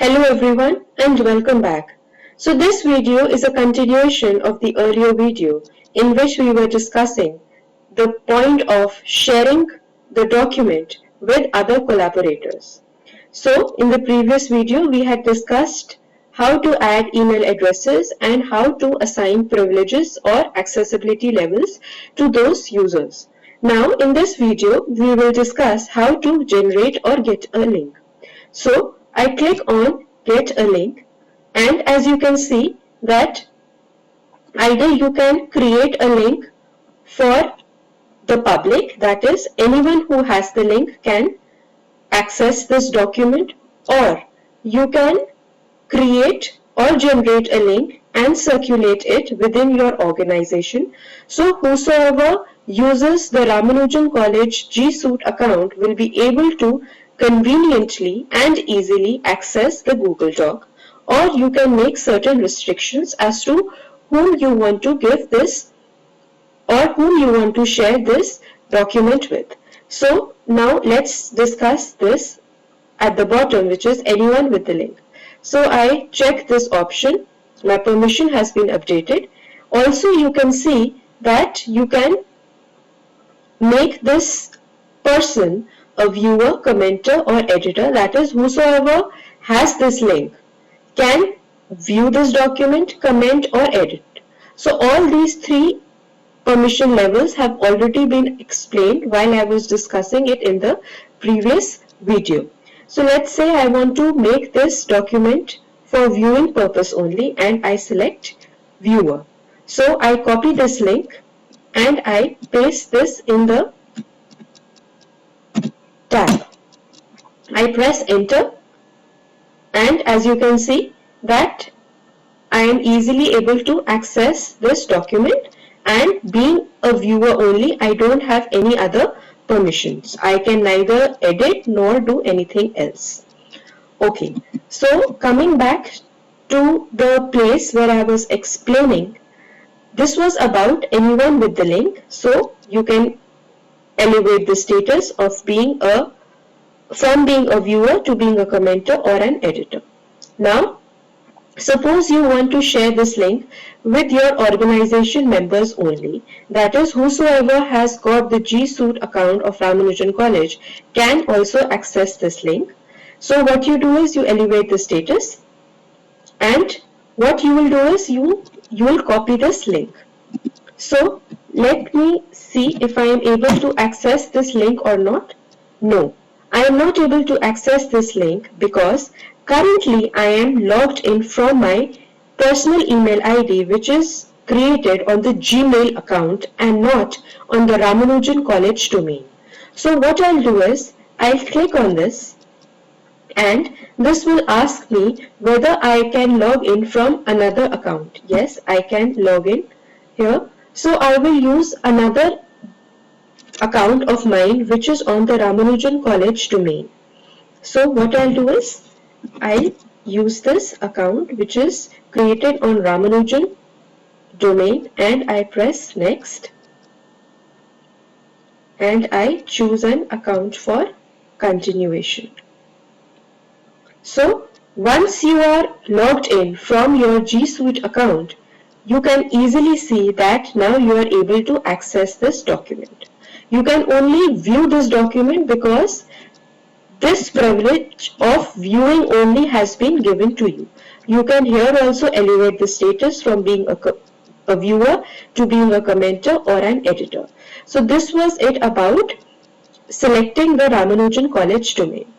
Hello everyone and welcome back. So this video is a continuation of the earlier video in which we were discussing the point of sharing the document with other collaborators. So in the previous video we had discussed how to add email addresses and how to assign privileges or accessibility levels to those users. Now in this video we will discuss how to generate or get a link. So I click on get a link, and as you can see that either you can create a link for the public, that is anyone who has the link can access this document, or you can create or generate a link and circulate it within your organization. So whosoever uses the Ramanujan College G Suite account will be able to conveniently and easily access the Google Doc, or you can make certain restrictions as to whom you want to give this or whom you want to share this document with. So now let's discuss this at the bottom, which is anyone with the link. So I check this option. My permission has been updated. Also you can see that you can make this person a viewer, commenter or editor, that is whosoever has this link can view this document, comment or edit. So all these three permission levels have already been explained while I was discussing it in the previous video. So let's say I want to make this document for viewing purpose only and I select viewer. So I copy this link and I paste this in the tab. I press enter and as you can see that I am easily able to access this document, and being a viewer only, I don't have any other permissions. I can neither edit nor do anything else. Okay, so coming back to the place where I was explaining, this was about anyone with the link. So you can elevate the status of being from being a viewer to being a commenter or an editor. Now, suppose you want to share this link with your organization members only, that is whosoever has got the G Suite account of Ramanujan College can also access this link. So what you do is you elevate the status, and what you will do is you will copy this link. So let me see if I am able to access this link or not. No, I am not able to access this link because currently I am logged in from my personal email ID, which is created on the Gmail account and not on the Ramanujan College domain. So what I'll do is I'll click on this, and this will ask me whether I can log in from another account. Yes, I can log in here. So I will use another account of mine which is on the Ramanujan College domain. So what I'll do is I'll use this account which is created on Ramanujan domain, and I press next and I choose an account for continuation. So once you are logged in from your G Suite account, you can easily see that now you are able to access this document. You can only view this document because this privilege of viewing only has been given to you. You can here also elevate the status from being a viewer to being a commenter or an editor. So this was it about selecting the Ramanujan College domain.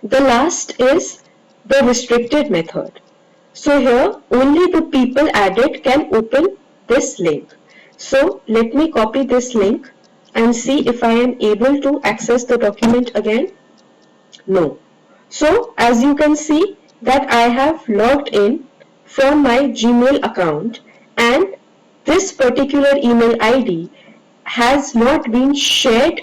The last is the restricted method. So here only the people added can open this link. So let me copy this link and see if I am able to access the document again. No. So as you can see that I have logged in from my Gmail account, and this particular email ID has not been shared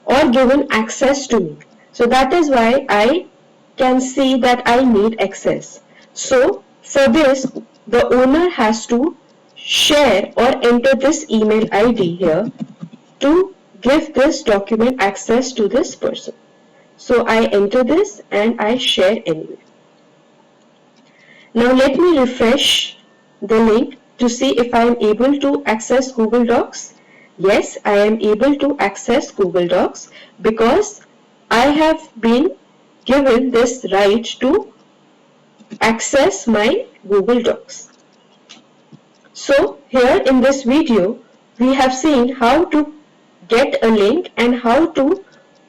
or given access to me. So that is why I can see that I need access. So for this, the owner has to share or enter this email ID here to give this document access to this person. So I enter this and I share anyway. Now let me refresh the link to see if I am able to access Google Docs. Yes, I am able to access Google Docs because I have been given this right to access my Google Docs. So here in this video, we have seen how to get a link and how to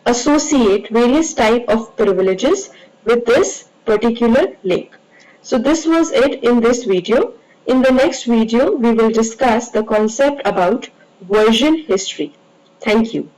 associate various type of privileges with this particular link. So this was it in this video. In the next video, we will discuss the concept about version history. Thank you.